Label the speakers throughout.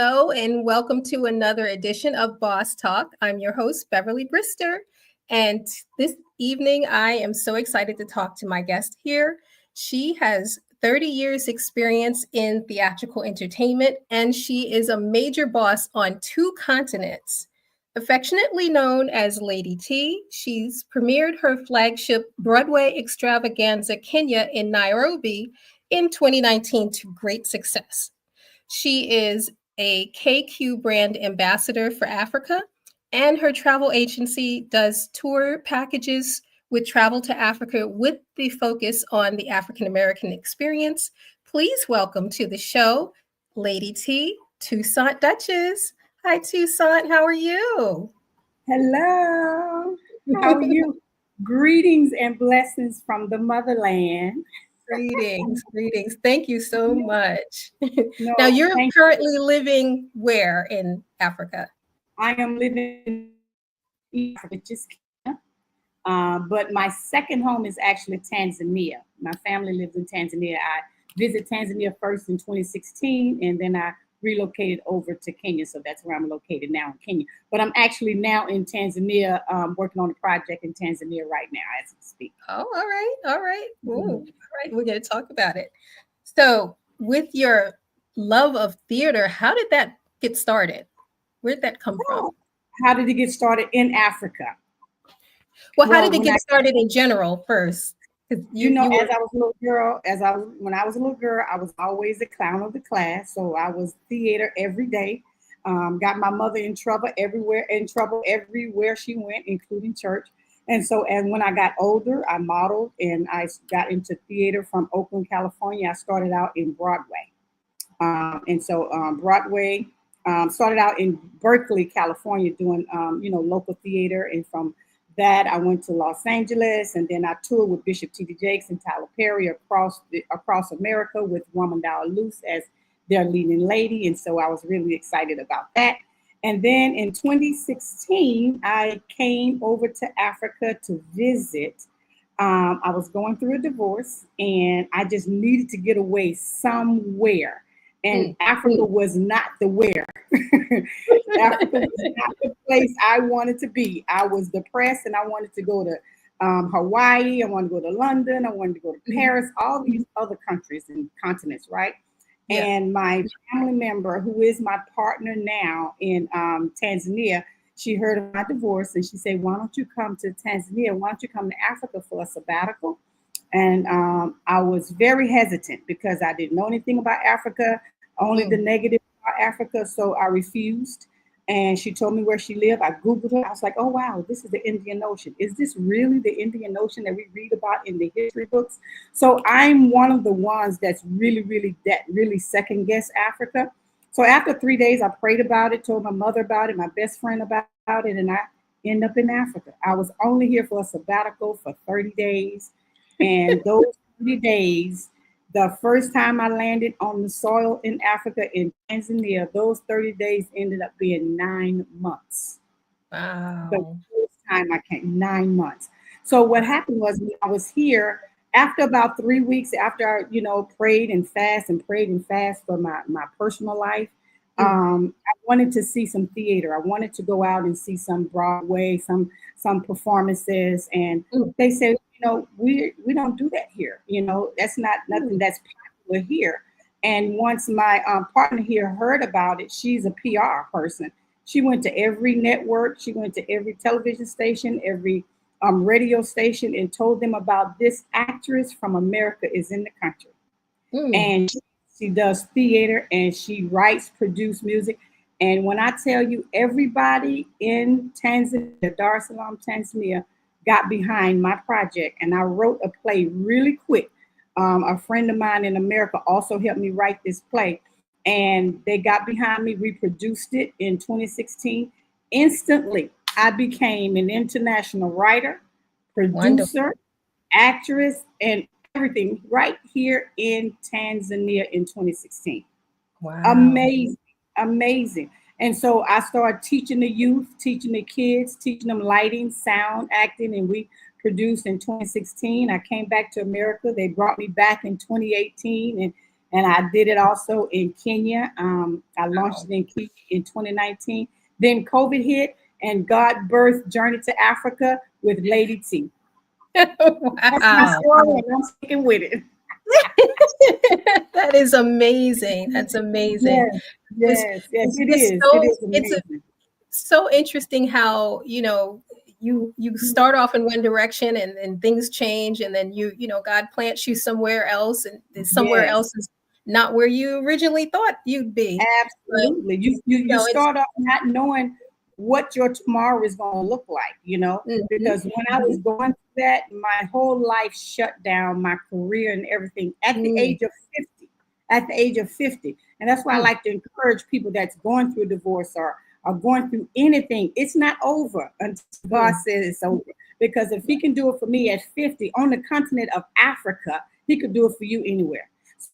Speaker 1: Hello, and welcome to another edition of Boss Talk. I'm your host, Beverly Brister. And this evening, I am so excited to talk to my guest here. She has 30 years experience in theatrical entertainment, and she is a major boss on 2 continents. Affectionately known as Lady T, she's premiered her flagship Broadway Extravaganza Kenya in Nairobi in 2019 to great success. She is a KQ brand ambassador for Africa, and her travel agency does tour packages with travel to Africa with the focus on the African American experience. Please welcome to the show, Lady T, Toussaint Duchess. Hi, Toussaint. How are you?
Speaker 2: Hello. How are you? Greetings and blessings from the motherland.
Speaker 1: Greetings, greetings. Thank you so much.
Speaker 2: No,
Speaker 1: Now, you're
Speaker 2: thank
Speaker 1: currently living where in Africa?
Speaker 2: I am living in Africa, which is Kenya. But my second home is actually Tanzania. My family lives in Tanzania. I visited Tanzania first in 2016, and then I relocated over to Kenya. So that's where I'm located now in Kenya. But I'm actually now in Tanzania, working on a project in Tanzania right now as we speak.
Speaker 1: Oh, all right, all right. Ooh, all
Speaker 2: Mhm.
Speaker 1: right, we're going to talk about it. So, with your love of theater, how did that get started? Where did that come from?
Speaker 2: Oh, how did it get started in Africa?
Speaker 1: Well, how did
Speaker 2: Well,
Speaker 1: it get started in general first? Because you
Speaker 2: as
Speaker 1: were
Speaker 2: I was a little girl, when I was a little girl, I was always the clown of the class. So I was theater every day. Got my mother in trouble everywhere she went, including church. And when I got older, I modeled and I got into theater from Oakland, California. I started out in Broadway. Broadway started out in Berkeley, California, doing local theater, and from that I went to Los Angeles, and then I toured with Bishop T.D. Jakes and Tyler Perry across America with Woman Thou Art Loose as their leading lady, and so I was really excited about that. And then in 2016, I came over to Africa to visit. I was going through a divorce, and I just needed to get away somewhere, and
Speaker 1: mm,
Speaker 2: Africa was not the where. Africa was not the place I wanted to be. I was depressed and I wanted to go to Hawaii. I wanted to go to London. I wanted to go to
Speaker 1: mhm,
Speaker 2: Paris, all these other countries and continents, right?
Speaker 1: yeah.
Speaker 2: And my family member, who is my partner now in Tanzania, she heard of my divorce and she said, "Why don't you come to Tanzania? Why don't you come to Africa for a sabbatical?" And I was very hesitant because I didn't know anything about Africa, only the
Speaker 1: Mm,
Speaker 2: negative about Africa. So I refused. And she told me where she lived. I Googled her. I was like, oh, wow, this is the Indian Ocean. Is this really the Indian Ocean that we read about in the history books? So I'm one of the ones that's really second guess Africa. So after 3 days, I prayed about it, told my mother about it, my best friend about it, and I ended up in Africa. I was only here for a sabbatical for 30 days. And those 30 days, the first time I landed on the soil in Africa, in Tanzania, those 30 days ended up being 9 months. The
Speaker 1: wow.
Speaker 2: first time I came, 9 months. So what happened was when I was here, after about 3 weeks, after I, prayed and fast for my personal life,
Speaker 1: Mm,
Speaker 2: I wanted to see some theater. I wanted to go out and see some Broadway, some performances, and
Speaker 1: mm,
Speaker 2: they said, we don't do that here. That's not nothing
Speaker 1: mm,
Speaker 2: that's popular here. And once my partner here heard about it, she's a PR person. She went to every network, she went to every television station, every radio station, and told them about this actress from America is in the country.
Speaker 1: mm.
Speaker 2: And she does theater and she writes, produce music. And when I tell you, everybody in Tanzania, Dar es Salaam, Tanzania, got behind my project, and I wrote a play really quick. A friend of mine in America also helped me write this play, and they got behind me. We produced it in 2016. Instantly, I became an international writer,
Speaker 1: Wonderful.
Speaker 2: producer, actress, and everything right here in Tanzania in 2016.
Speaker 1: Wow.
Speaker 2: Amazing, amazing. And so I started teaching the youth, teaching the kids, teaching them lighting, sound, acting, and we produced in 2016. I came back to America. They brought me back in 2018, and And I did it also in Kenya. I launched it in Kenya in 2019. Then COVID hit, and God birthed Journey to Africa with Lady T. That's my
Speaker 1: Wow.
Speaker 2: story, and I'm sticking with it.
Speaker 1: That is amazing. That's amazing.
Speaker 2: Yes,
Speaker 1: It's,
Speaker 2: yes,
Speaker 1: it's
Speaker 2: it
Speaker 1: just
Speaker 2: is. It
Speaker 1: so
Speaker 2: is
Speaker 1: it's
Speaker 2: amazing.
Speaker 1: so interesting how, you start off in one direction and things change, and then God plants you somewhere else, and somewhere
Speaker 2: Yes,
Speaker 1: else is not where you originally thought you'd be. But
Speaker 2: absolutely. You
Speaker 1: it's
Speaker 2: start off not knowing what your tomorrow is going to look like,
Speaker 1: mhm,
Speaker 2: because when I was
Speaker 1: mhm,
Speaker 2: going through that, my whole life shut down, my career and everything at the
Speaker 1: mm,
Speaker 2: age of 50. At the age of 50. And that's why I
Speaker 1: mm,
Speaker 2: like to encourage people that's going through a divorce or are going through anything. It's not over until God
Speaker 1: mm.
Speaker 2: says it's over. Because if he can do it for me at 50 on the continent of Africa, he could do it for you anywhere.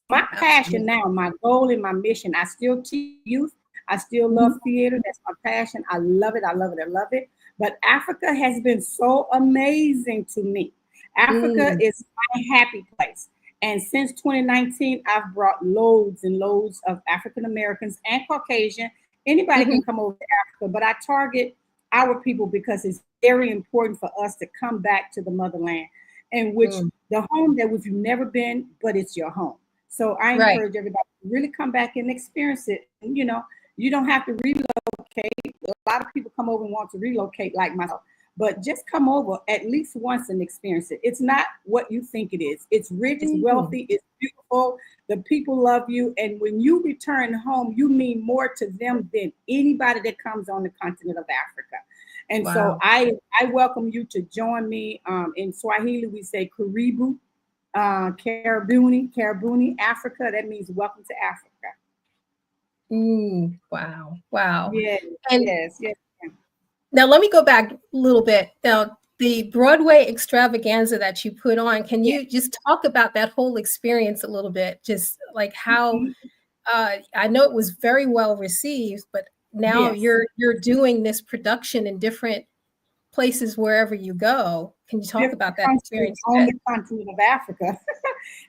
Speaker 2: My passion
Speaker 1: Absolutely.
Speaker 2: now, my goal and my mission, I still teach youth. I still love
Speaker 1: Mhm,
Speaker 2: theater. That's my passion. I love it. I love it. I love it. But Africa has been so amazing to me. Africa
Speaker 1: mm,
Speaker 2: is my happy place. And since 2019, I've brought loads and loads of African Americans and Caucasian. Anybody
Speaker 1: mhm,
Speaker 2: can come over to Africa, but I target our people because it's very important for us to come back to the motherland, in which
Speaker 1: mm.
Speaker 2: the home that if you've never been, but it's your home. So I
Speaker 1: Right.
Speaker 2: encourage everybody to really come back and experience it. And, you don't have to relocate. A lot of people come over and want to relocate like myself, but just come over at least once and experience it. It's not what you think it is. It's rich, it's
Speaker 1: Mm.
Speaker 2: wealthy, it's beautiful. The people love you. And when you return home, you mean more to them than anybody that comes on the continent of Africa. And so
Speaker 1: Wow.
Speaker 2: I welcome you to join me. In Swahili, we say Karibu, Karibuni, Africa. That means welcome to Africa.
Speaker 1: Wow. Wow.
Speaker 2: Yes,
Speaker 1: And
Speaker 2: yes, yes.
Speaker 1: now let me go back a little bit. Now, the Broadway extravaganza that you put on, can
Speaker 2: Yes.
Speaker 1: you just talk about that whole experience a little bit? Just like how
Speaker 2: Mhm.
Speaker 1: I know it was very well received, but now
Speaker 2: Yes.
Speaker 1: you're doing this production in different places wherever you go. Can you talk
Speaker 2: Different
Speaker 1: about that
Speaker 2: countries
Speaker 1: experience
Speaker 2: on the continent of Africa.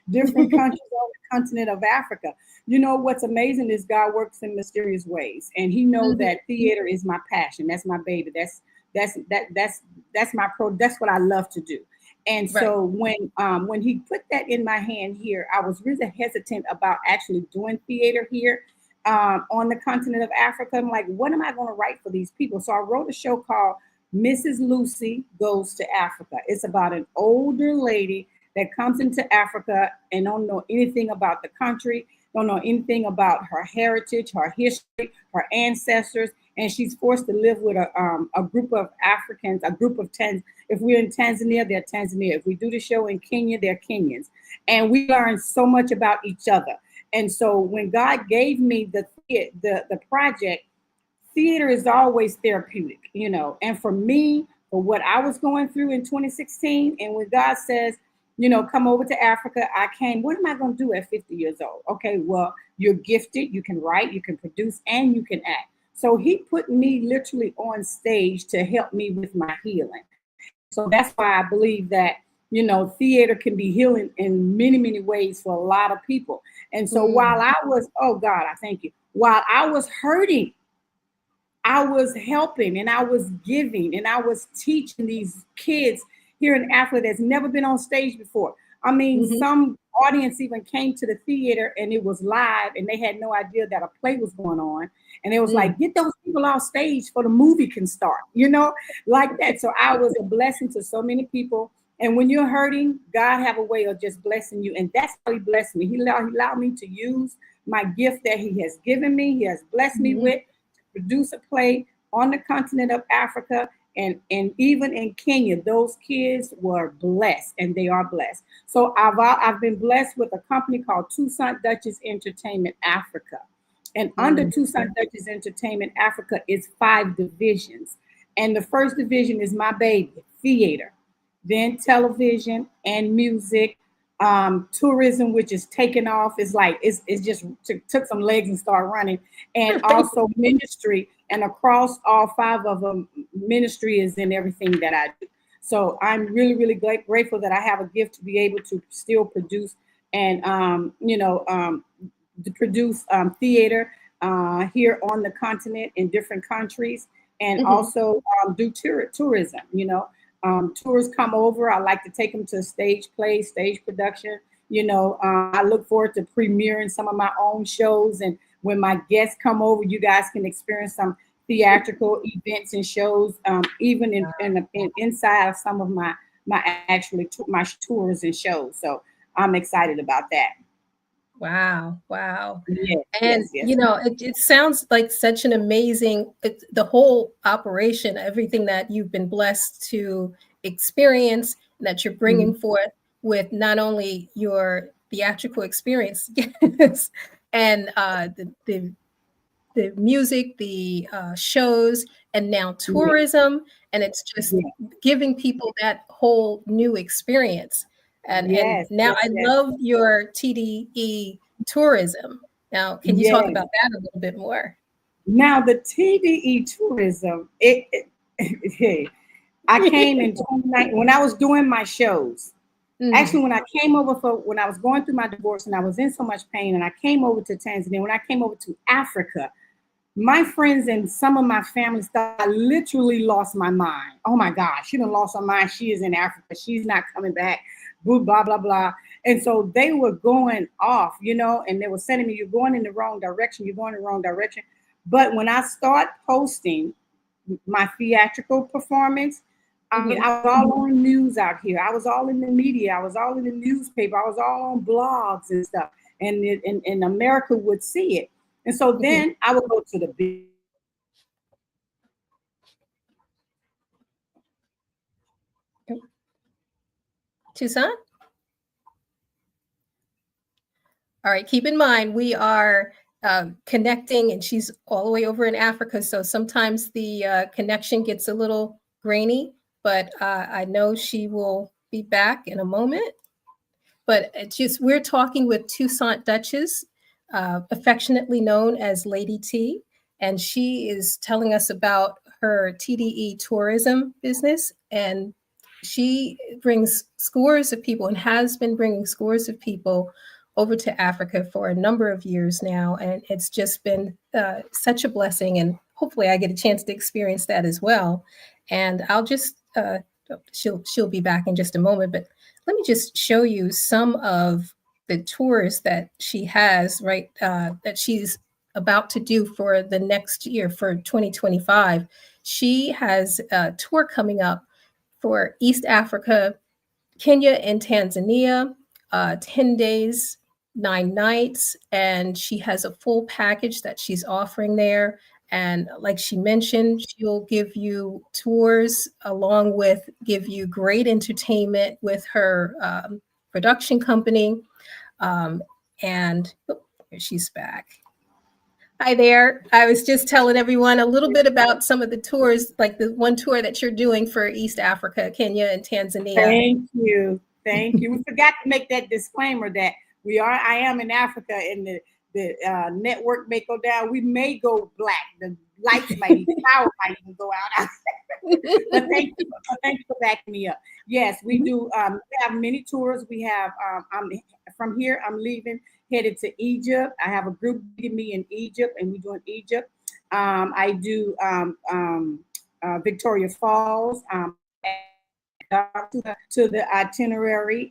Speaker 2: Different
Speaker 1: a
Speaker 2: countries on the continent of Africa. You know what's amazing is God works in mysterious ways, and He knows
Speaker 1: bit?
Speaker 2: that theater is my passion. That's my baby. That's my pro. That's what I love to do. And
Speaker 1: Right.
Speaker 2: so when He put that in my hand here, I was really hesitant about actually doing theater here on the continent of Africa. I'm like, what am I going to write for these people? So I wrote a show called Mrs. Lucy Goes to Africa. It's about an older lady that comes into Africa and don't know anything about the country, don't know anything about her heritage, her history, her ancestors, and she's forced to live with a group of Africans, a group of If we're in Tanzania, they're Tanzania. If we do the show in Kenya, they're Kenyans, and we learn so much about each other. And so when God gave me the project, theater is always therapeutic, And for me, for what I was going through in 2016, and when God says, come over to Africa, I came. What am I going to do at 50 years old? Okay, well, you're gifted. You can write, you can produce, and you can act. So He put me literally on stage to help me with my healing. So that's why I believe that, theater can be healing in many, many ways for a lot of people. And so while
Speaker 1: Mm,
Speaker 2: I was, oh God, I thank you. While I was hurting, I was helping and I was giving and I was teaching these kids here in Africa that's never been on stage before. I mean,
Speaker 1: mhm,
Speaker 2: some audience even came to the theater and it was live and they had no idea that a play was going on. And it was
Speaker 1: mm.
Speaker 2: like, get those people off stage for the movie can start, like that. So I was a blessing to so many people. And when you're hurting, God have a way of just blessing you. And that's how He blessed me. He allowed me to use my gift that He has given me. He has blessed me
Speaker 1: Mhm.
Speaker 2: with produce a play on the continent of Africa and even in Kenya. Those kids were blessed and they are blessed. So I've been blessed with a company called Toussaint Duchess Entertainment Africa. And under
Speaker 1: Mm.
Speaker 2: Toussaint Duchess Entertainment Africa is 5 divisions. And the first division is my baby, theater, then television and music, tourism, which is taking off. It's just took some legs and started running, and also ministry. And across all 5 of them, ministry is in everything that I do. So I'm really, really grateful that I have a gift to be able to still produce and to produce theater here on the continent in different countries, and also do tourism. Tours come over. I like to take them to stage play, stage production. I look forward to premiering some of my own shows, and when my guests come over, you guys can experience some theatrical events and shows, even in inside of some of my tours and shows. So I'm excited about that.
Speaker 1: Wow. Wow.
Speaker 2: Yes,
Speaker 1: And,
Speaker 2: yes, yes.
Speaker 1: it sounds like such an amazing, the whole operation, everything that you've been blessed to experience, and that you're bringing
Speaker 2: Mhm.
Speaker 1: forth with not only your theatrical experience, yes, and the music, the shows, and now
Speaker 2: Yeah,
Speaker 1: tourism, and it's just
Speaker 2: yeah.
Speaker 1: giving people that whole new experience. And
Speaker 2: Yes,
Speaker 1: now
Speaker 2: yes,
Speaker 1: I
Speaker 2: yes,
Speaker 1: love your TDE tourism. Now, can you talk
Speaker 2: yes.
Speaker 1: about that a little bit more?
Speaker 2: Now the TDE tourism, hey, I came in 29 when I was doing my shows.
Speaker 1: Hmm.
Speaker 2: Actually, when I was going through my divorce and I was in so much pain, and I came over to Tanzania, when I came over to Africa, my friends and some of my family thought I literally lost my mind. Oh my gosh, she done lost her mind. She is in Africa. She's not coming back. Blah, blah, blah, blah. And so they were going off, and they were sending me, you're going in the wrong direction. You're going in the wrong direction. But when I start posting my theatrical performance, I mean,
Speaker 1: Hmm.
Speaker 2: I was all on news out here. I was all in the media. I was all in the newspaper. I was all on blogs and stuff. And America would see it. And so
Speaker 1: Hmm.
Speaker 2: then I would go to the big
Speaker 1: Toussaint? All right, keep in mind we are connecting, and she's all the way over in Africa, so sometimes the connection gets a little grainy, but I know she will be back in a moment. But it's just we're talking with Toussaint Duchess, affectionately known as Lady T, and she is telling us about her TDE tourism business, and she brings scores of people and has been bringing scores of people over to Africa for a number of years now, and it's just been such a blessing. And hopefully, I get a chance to experience that as well. And I'll just she'll be back in just a moment, but let me just show you some of the tours that she has, right, that she's about to do for the next year for 2025. She has a tour coming up for East Africa, Kenya, and Tanzania, 10 days, 9 nights. And she has a full package that she's offering there. And like she mentioned, she'll give you tours along with give you great entertainment with her production company. Um, and oh, she's back. Hi there. I was just telling everyone a little bit about some of the tours, like the one tour that you're doing for East Africa, Kenya, and Tanzania.
Speaker 2: Thank you. Thank you. We forgot to make that disclaimer that I am in Africa, and the network may go down. We may go black. The lights might even, power might even go out. But thank you for backing me up. Yes, we do. We have many tours. We have, I'm from here, I'm leaving, headed to Egypt. I have a group meeting me in Egypt, and we're doing Egypt. I do Victoria Falls. To the itinerary,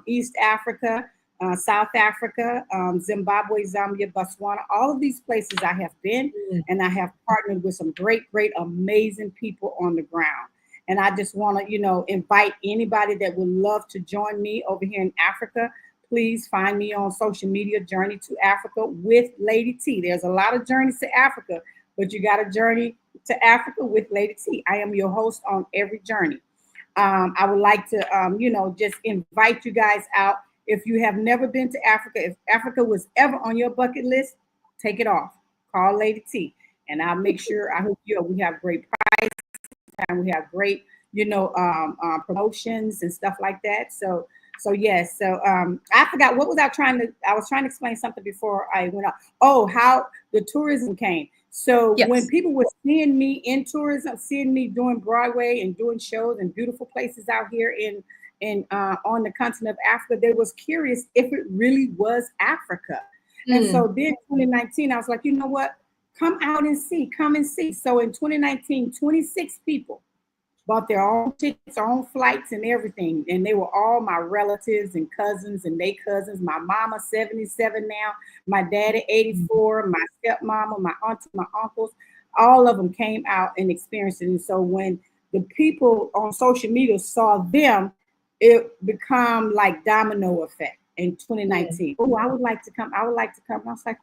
Speaker 2: East Africa, South Africa, Zimbabwe, Zambia, Botswana, all of these places I have been, and I have partnered with some great, great, amazing people on the ground. And I just want to, invite anybody that would love to join me over here in Africa. Please find me on social media, Journey to Africa with Lady T. There's a lot of journeys to Africa, but you got to journey to Africa with Lady T. I am your host on every journey. I would like to, just invite you guys out. If you have never been to Africa, if Africa was ever on your bucket list, take it off. Call Lady T, and I'll make sure I hook you up. We have great prices, and we have great, promotions and stuff like that. So yes. So I forgot what was I trying to. I was trying to explain something before I went out. Oh, how the tourism came. So when
Speaker 1: Yes.
Speaker 2: people were seeing me in tourism, seeing me doing Broadway and doing shows and beautiful places out here on the continent of Africa, they was curious if it really was Africa. And so then 2019, I was like, you know what? Come out and see, come and see. So in 2019, 26 people bought their own tickets, their own flights and everything. And they were all my relatives and cousins and they cousins. My mama, 77 now, my daddy, 84, my stepmama, my auntie, my uncles, all of them came out and experienced it. And so when the people on social media saw them, it become like domino effect in 2019. Oh, I would like to come. I would like to come. And I was like,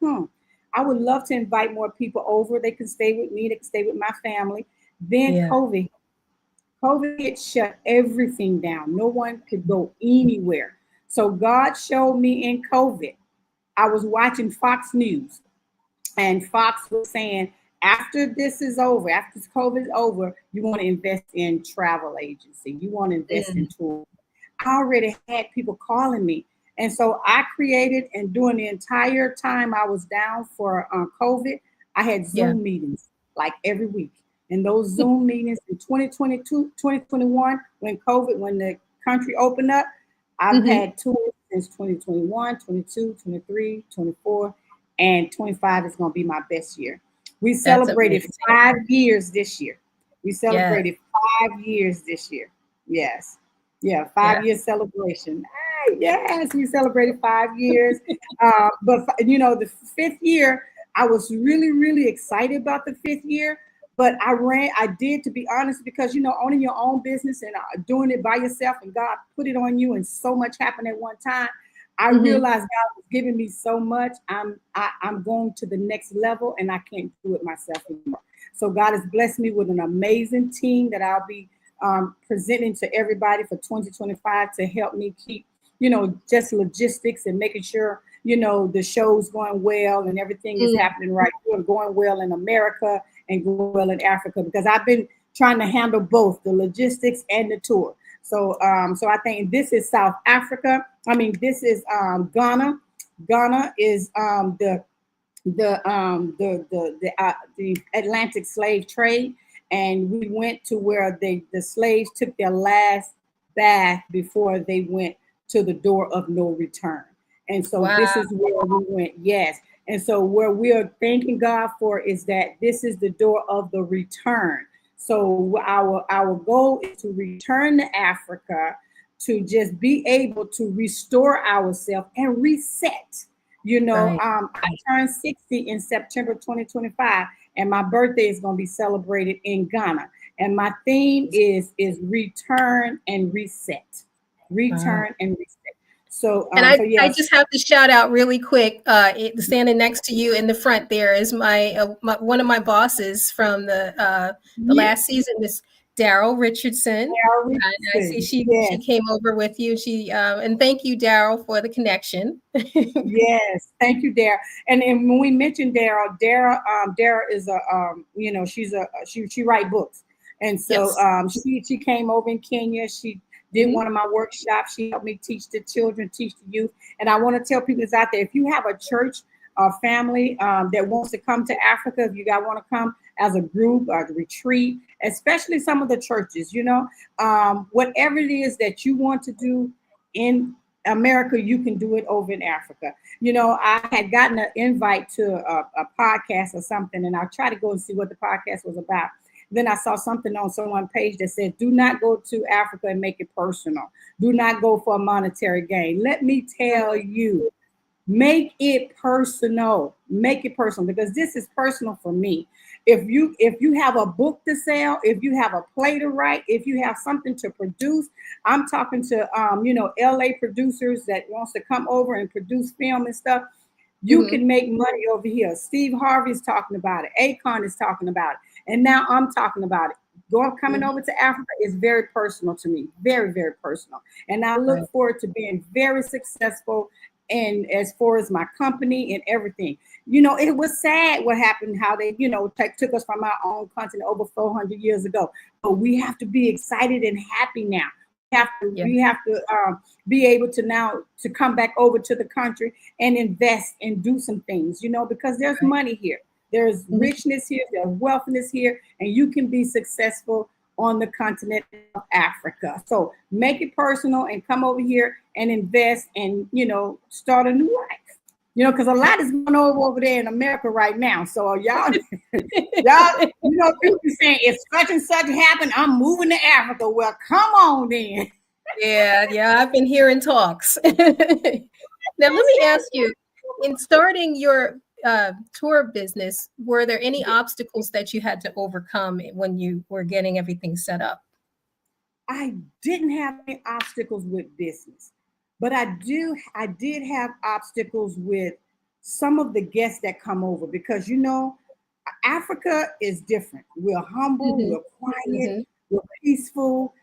Speaker 2: I would love to invite more people over. They can stay with me. They can stay with my family. Then COVID shut everything down. No one could go anywhere. So God showed me in COVID. I was watching Fox News, and Fox was saying, after this is over, after this COVID is over, you want to invest in travel agency. You want to invest in tours. I already had people calling me. And so I created, and during the entire time I was down for COVID, I had Zoom meetings like every week. And those Zoom meetings in 2022, 2021, when the country opened up, I've had tours since 2021, 22, 23, 24, and 25 is going to be my best year. We celebrated 5 years this year. We celebrated 5 years this year. Yes. Yeah, 5-year celebration. Yes, we celebrated 5 years. But, the 5th year, I was really, really excited about the 5th year. But I did, to be honest, because, owning your own business and doing it by yourself, and God put it on you and so much happened at one time. I realized God was giving me so much. I'm going to the next level and I can't do it myself anymore. So God has blessed me with an amazing team that I'll be presenting to everybody for 2025 to help me keep, just logistics and making sure, the show's going well and everything is happening right. Going well in America and going well in Africa, because I've been trying to handle both the logistics and the tour. So I think this is South Africa. This is Ghana. Ghana is the Atlantic slave trade, and we went to where the slaves took their last bath before they went to the door of no return. And so this is where we went. Yes. And so where we are thanking God for is that this is the door of the return. So our goal is to return to Africa, to just be able to restore ourselves and reset. I turned 60 in September 2025, and my birthday is going to be celebrated in Ghana. And my theme is return and reset. Return and reset. So,
Speaker 1: I just have to shout out really quick. Standing next to you in the front there is my one of my bosses from the last season, Miss Daryl Richardson. I see she came over with you. And thank you, Daryl, for the connection.
Speaker 2: Yes, thank you, Daryl. And when we mentioned Daryl is she write books, and so she came over in Kenya. She did one of my workshops. She helped me teach the children, teach the youth. And I want to tell people that's out there, if you have a church or family that wants to come to Africa, if you guys want to come as a group or a retreat, especially some of the churches, whatever it is that you want to do in America, you can do it over in Africa. I had gotten an invite to a podcast or something, and I tried to go and see what the podcast was about. Then I saw something on someone's page that said, do not go to Africa and make it personal. Do not go for a monetary gain. Let me tell you, make it personal. Make it personal, because this is personal for me. If you have a book to sell, if you have a play to write, if you have something to produce, I'm talking to LA producers that wants to come over and produce film and stuff. You can make money over here. Steve Harvey's talking about it. Akon is talking about it. And now I'm talking about it. Coming over to Africa is very personal to me. Very, very personal. And I look forward to being very successful and as far as my company and everything. It was sad what happened, how they, took us from our own continent over 400 years ago. But we have to be excited and happy now. We have to be able to now to come back over to the country and invest and do some things, because there's money here. There's richness here, there's wealthiness here, and you can be successful on the continent of Africa. So make it personal and come over here and invest and, start a new life. Because a lot is going on over there in America right now. So y'all, people be saying, if such and such happened, I'm moving to Africa. Well, come on then.
Speaker 1: Yeah, I've been hearing talks. Now, let me ask you, in starting your tour business, were there any obstacles that you had to overcome when you were getting everything set up?
Speaker 2: I didn't have any obstacles with business, but I did have obstacles with some of the guests that come over because, Africa is different. We're humble, we're quiet, we're peaceful.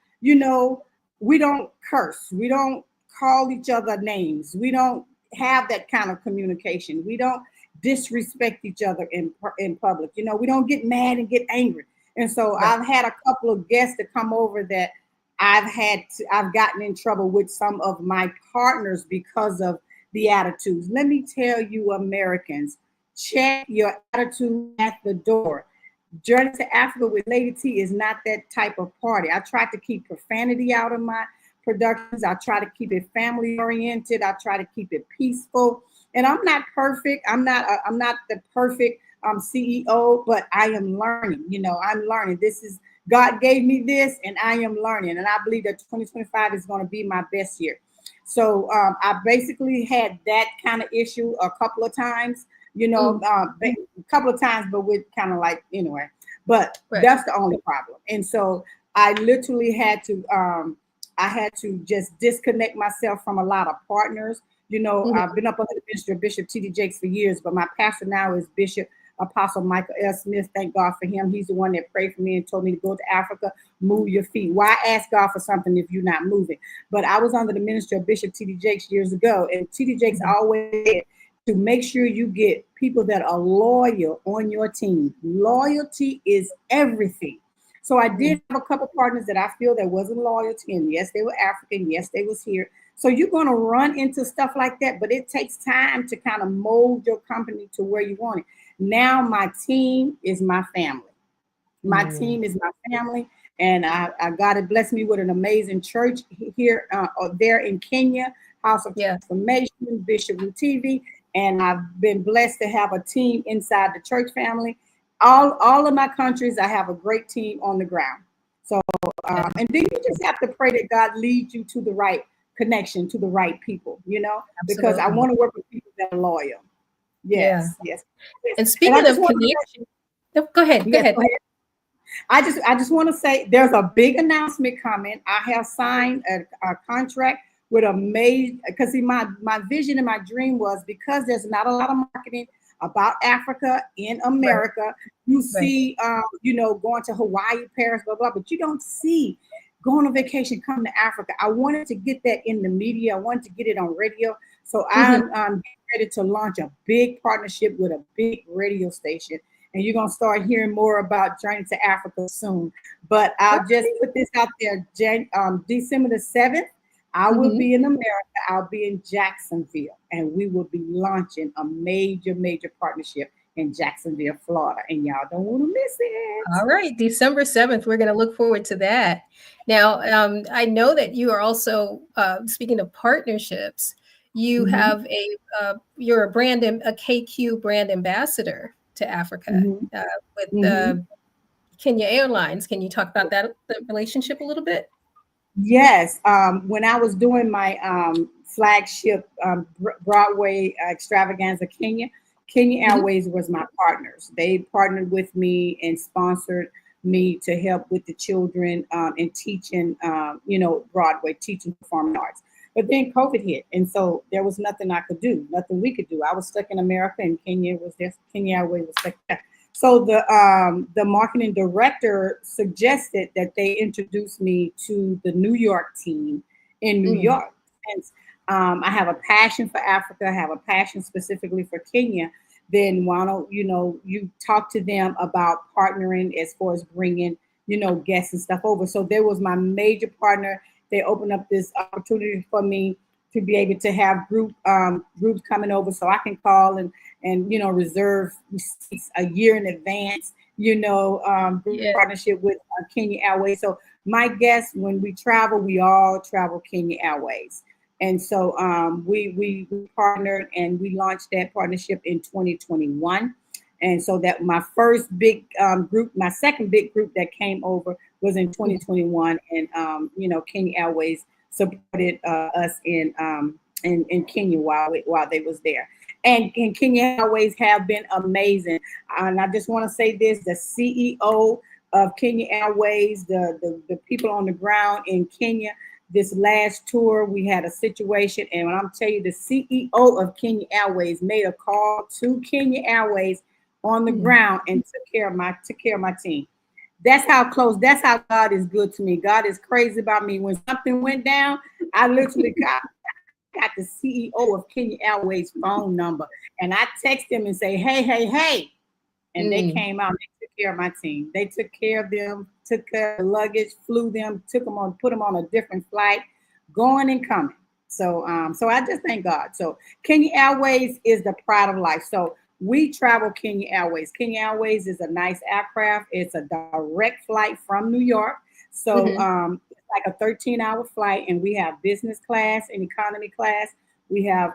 Speaker 2: We don't curse. We don't call each other names. We don't have that kind of communication. We don't disrespect each other in public. We don't get mad and get angry. And so I've had a couple of guests that come over that I've gotten in trouble with some of my partners because of the attitudes. Let me tell you, Americans, check your attitude at the door. Journey to Africa with Lady T is not that type of party. I try to keep profanity out of my productions. I try to keep it family oriented. I try to keep it peaceful. And I'm not perfect. I'm not the perfect CEO, but I am learning. I'm learning. God gave me this, and I am learning. And I believe that 2025 is going to be my best year. So I basically had that kind of issue a couple of times. A couple of times, but with kind of like anyway. But that's the only problem. And so I literally had to just disconnect myself from a lot of partners. I've been up under the ministry of Bishop T.D. Jakes for years, but my pastor now is Bishop Apostle Michael L. Smith. Thank God for him. He's the one that prayed for me and told me to go to Africa, move your feet. Why ask God for something if you're not moving? But I was under the ministry of Bishop T.D. Jakes years ago, and T.D. Jakes always said to make sure you get people that are loyal on your team. Loyalty is everything. So I did have a couple partners that I feel that wasn't loyalty, and yes, they were African. Yes, they was here. So you're going to run into stuff like that, but it takes time to kind of mold your company to where you want it. Now my team is my family. My team is my family, and I God had blessed me with an amazing church here, there in Kenya, House of Transformation, Bishop TV, and I've been blessed to have a team inside the church family. All of my countries, I have a great team on the ground. So, and then you just have to pray that God leads you to the right connection, to the right people, because I want to work with people that are loyal. Yes.
Speaker 1: And speaking of connection, go ahead.
Speaker 2: I just want to say there's a big announcement coming. I have signed a contract with a major, because my vision and my dream was, because there's not a lot of marketing about Africa in America. You see, going to Hawaii, Paris, blah, blah, but you don't see going on vacation, coming to Africa. I wanted to get that in the media. I wanted to get it on radio. So I'm getting ready to launch a big partnership with a big radio station. And you're going to start hearing more about Journey to Africa soon. But I'll just put this out there. December the 7th, I will be in America. I'll be in Jacksonville. And we will be launching a major, major partnership in Jacksonville, Florida. And y'all don't want to miss it.
Speaker 1: All right. December 7th. We're going to look forward to that. Now, I know that you are also, speaking of partnerships, you have you're a KQ brand ambassador to Africa with Kenya Airlines. Can you talk about the relationship a little bit?
Speaker 2: Yes. When I was doing my flagship Broadway Extravaganza Kenya, Kenya Airways was my partners. They partnered with me and sponsored me to help with the children and teaching, Broadway, teaching performing arts. But then COVID hit, and so there was nothing I could do, nothing we could do. I was stuck in America, and Kenya Airways was stuck there. So the marketing director suggested that they introduce me to the New York team in New York. Since I have a passion for Africa, I have a passion specifically for Kenya, then why don't you talk to them about partnering as far as bringing guests and stuff over. So there was my major partner. They opened up this opportunity for me to be able to have groups coming over, so I can call and reserve seats a year in advance.
Speaker 1: Yeah.
Speaker 2: partnership with Kenya Airways. So my guests, when we travel, we all travel Kenya Airways. And so we partnered and we launched that partnership in 2021. And so that my first big group, my second big group that came over was in 2021. And, Kenya Airways supported us in Kenya while they was there. And Kenya Airways have been amazing. And I just want to say this, the CEO of Kenya Airways, the people on the ground in Kenya, this last tour, we had a situation. And when I'm telling you, the CEO of Kenya Airways made a call to Kenya Airways on the ground and took care of my team. That's how close, that's how God is good to me. God is crazy about me. When something went down, I literally got the CEO of Kenya Airways phone number, and I text them and say, hey. And they came out and they took care of my team. They took care of them, took care of the luggage, flew them, put them on a different flight, going and coming. So I just thank God. So Kenya Airways is the pride of life. So we travel Kenya Airways. Kenya Airways is a nice aircraft. It's a direct flight from New York. So it's like a 13-hour flight, and we have business class and economy class. We have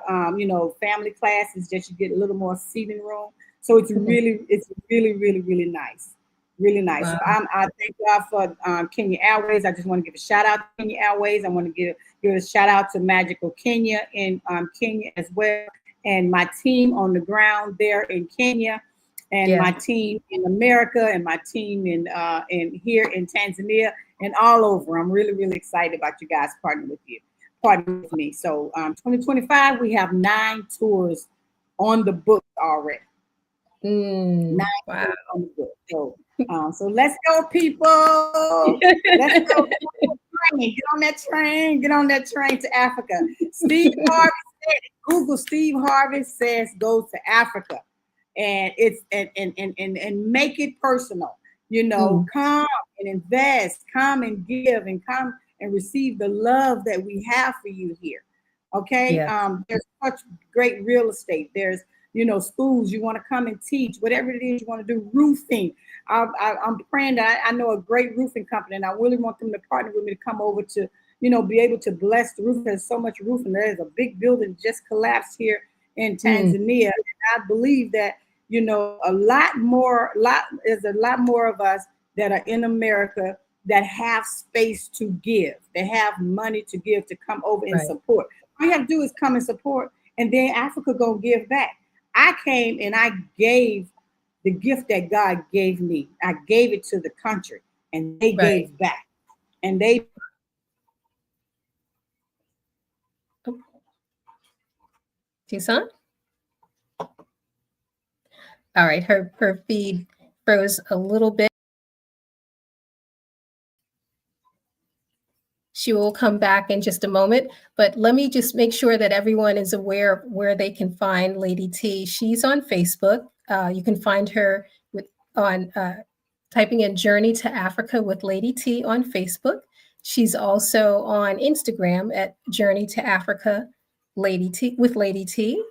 Speaker 2: family classes, just you get a little more seating room. So it's really nice. Really nice.
Speaker 1: Wow.
Speaker 2: So I thank God for Kenya Airways. I just want to give a shout out to Kenya Airways. I want to give a shout out to Magical Kenya in Kenya as well, and my team on the ground there in Kenya, and my team in America, and my team in here in Tanzania and all over. I'm really excited about you guys partnering with me. So 2025, we have 9 tours on the book already. 9
Speaker 1: wow.
Speaker 2: on the book. So let's go, people. Let's go. Get on that train. Get on that train to Africa. Steve Harvey said it. Google Steve Harvey says go to Africa, and it's and make it personal. Come and invest. Come and give, and come and receive the love that we have for you here. Okay. There's such great real estate. There's schools you want to come and teach, whatever it is you want to do, roofing. I'm praying that I know a great roofing company, and I really want them to partner with me to come over to, be able to bless the roof. There's so much roofing. There's a big building just collapsed here in Tanzania. And I believe that, there's a lot more of us that are in America that have space to give. They have money to give, to come over and support. All you have to do is come and support, and then Africa gonna give back. I came and I gave the gift that God gave me. I gave it to the country, and they gave back. And they
Speaker 1: Toussaint? All right, her feed froze a little bit. She will come back in just a moment, but let me just make sure that everyone is aware of where they can find Lady T. She's on Facebook. You can find her on typing in Journey to Africa with Lady T on Facebook. She's also on Instagram at Journey to Africa Lady T with Lady T.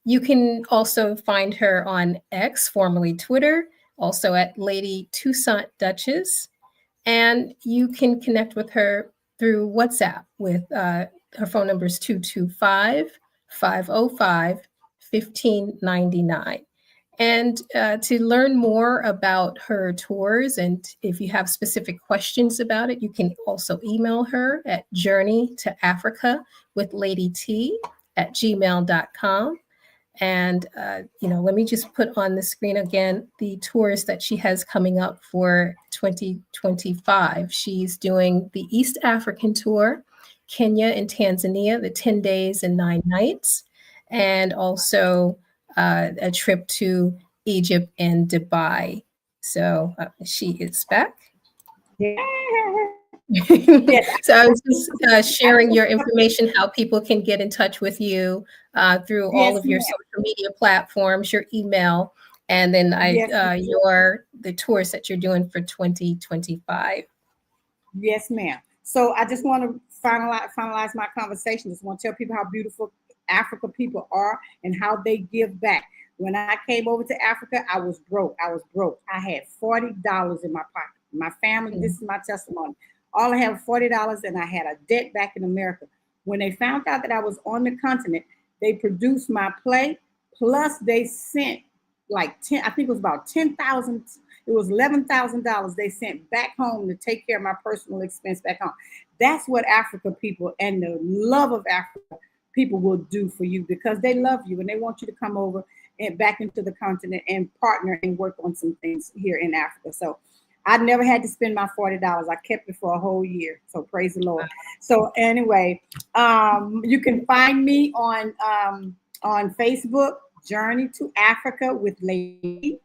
Speaker 1: You can also find her on X, formerly Twitter, also at Lady Toussaint Duchess. And you can connect with her through WhatsApp with her phone number is 225-505-1599. And to learn more about her tours, and if you have specific questions about it, you can also email her at journeytoafricawithladyt@gmail.com. And, let me just put on the screen again the tours that she has coming up for 2025. She's doing the East African tour, Kenya and Tanzania, the 10 days and 9 nights, and also a trip to Egypt and Dubai. So she is back. So I was just sharing your information, how people can get in touch with you through all of your social media platforms, your email, and then the tours that you're doing for 2025.
Speaker 2: Yes, ma'am. So I just want to finalize my conversation. Just want to tell people how beautiful Africa people are and how they give back. When I came over to Africa, I was broke. I had $40 in my pocket. My family, this is my testimony. All I had was $40, and I had a debt back in America. When they found out that I was on the continent, they produced my play, plus they sent like 10, I think it was about 10,000, it was $11,000 they sent back home to take care of my personal expense back home. That's what Africa people and the love of Africa people will do for you, because they love you and they want you to come over and back into the continent and partner and work on some things here in Africa. So I never had to spend my $40. I kept it for a whole year. So praise the Lord. So anyway, you can find me on Facebook, Journey to Africa with Lady.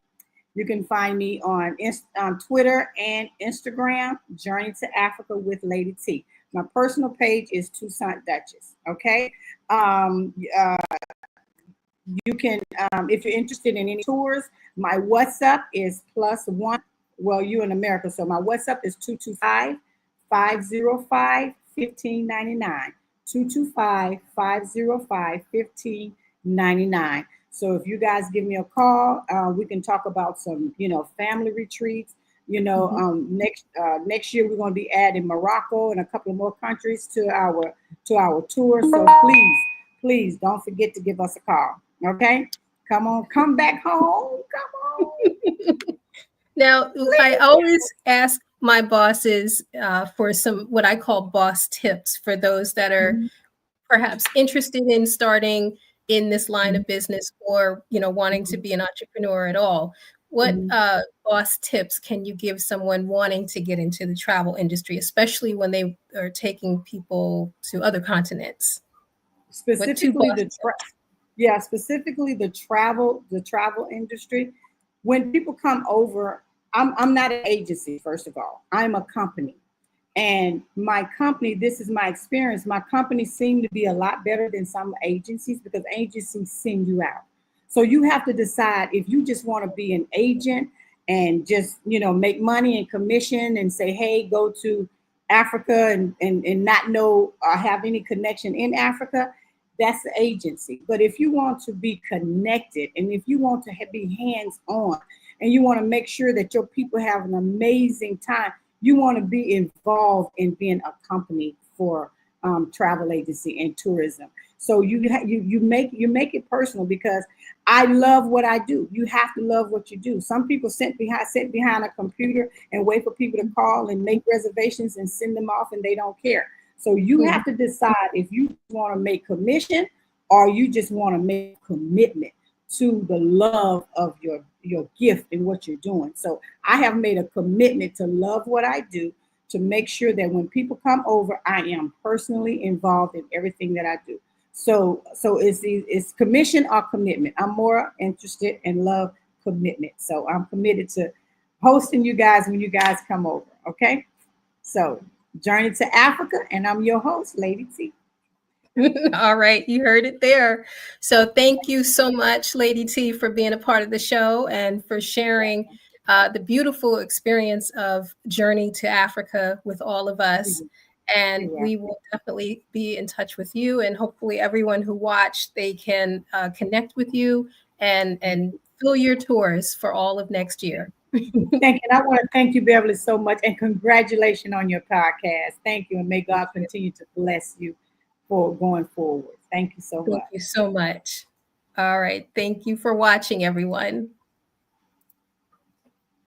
Speaker 2: You can find me on Twitter and Instagram, Journey to Africa with Lady T. My personal page is Toussaint Duchess. Okay. You can, if you're interested in any tours, my WhatsApp is +1. Well, you in America, so my WhatsApp is 225-505-1599. 225-505-1599. So if you guys give me a call, we can talk about some, family retreats. Next year we're going to be adding Morocco and a couple of more countries to our tour. So please don't forget to give us a call. Okay, come back home. Come on.
Speaker 1: Now, I always ask my bosses for some what I call boss tips for those that are perhaps interested in starting in this line of business, or wanting to be an entrepreneur at all. What boss tips can you give someone wanting to get into the travel industry, especially when they are taking people to other continents?
Speaker 2: Specifically the travel industry. When people come over, I'm not an agency, first of all. I'm a company. And my company, this is my experience, my company seemed to be a lot better than some agencies, because agencies send you out. So you have to decide if you just want to be an agent and just, make money and commission and say, hey, go to Africa and not know or have any connection in Africa. That's the agency. But if you want to be connected, and if you want to be hands-on, and you want to make sure that your people have an amazing time, you want to be involved in being a company for travel agency and tourism. So you make it personal, because I love what I do. You have to love what you do. Some people sit behind a computer and wait for people to call and make reservations and send them off, and they don't care. So you have to decide if you want to make commission, or you just want to make commitment to the love of your gift and what you're doing. So I have made a commitment to love what I do, to make sure that when people come over, I am personally involved in everything that I do. So it's commission or commitment. I'm more interested in love commitment. So I'm committed to hosting you guys when you guys come over. Okay. So Journey to Africa, and I'm your host, Lady T.
Speaker 1: All right, you heard it there. So thank you so much, Lady T, for being a part of the show and for sharing the beautiful experience of Journey to Africa with all of us. And we will definitely be in touch with you, and hopefully everyone who watched, they can connect with you and fill your tours for all of next year.
Speaker 2: Thank you. And I want to thank you, Beverly, so much, and congratulations on your podcast. Thank you, and may God continue to bless you for going forward. Thank you so much.
Speaker 1: Thank you so much. All right. Thank you for watching, everyone.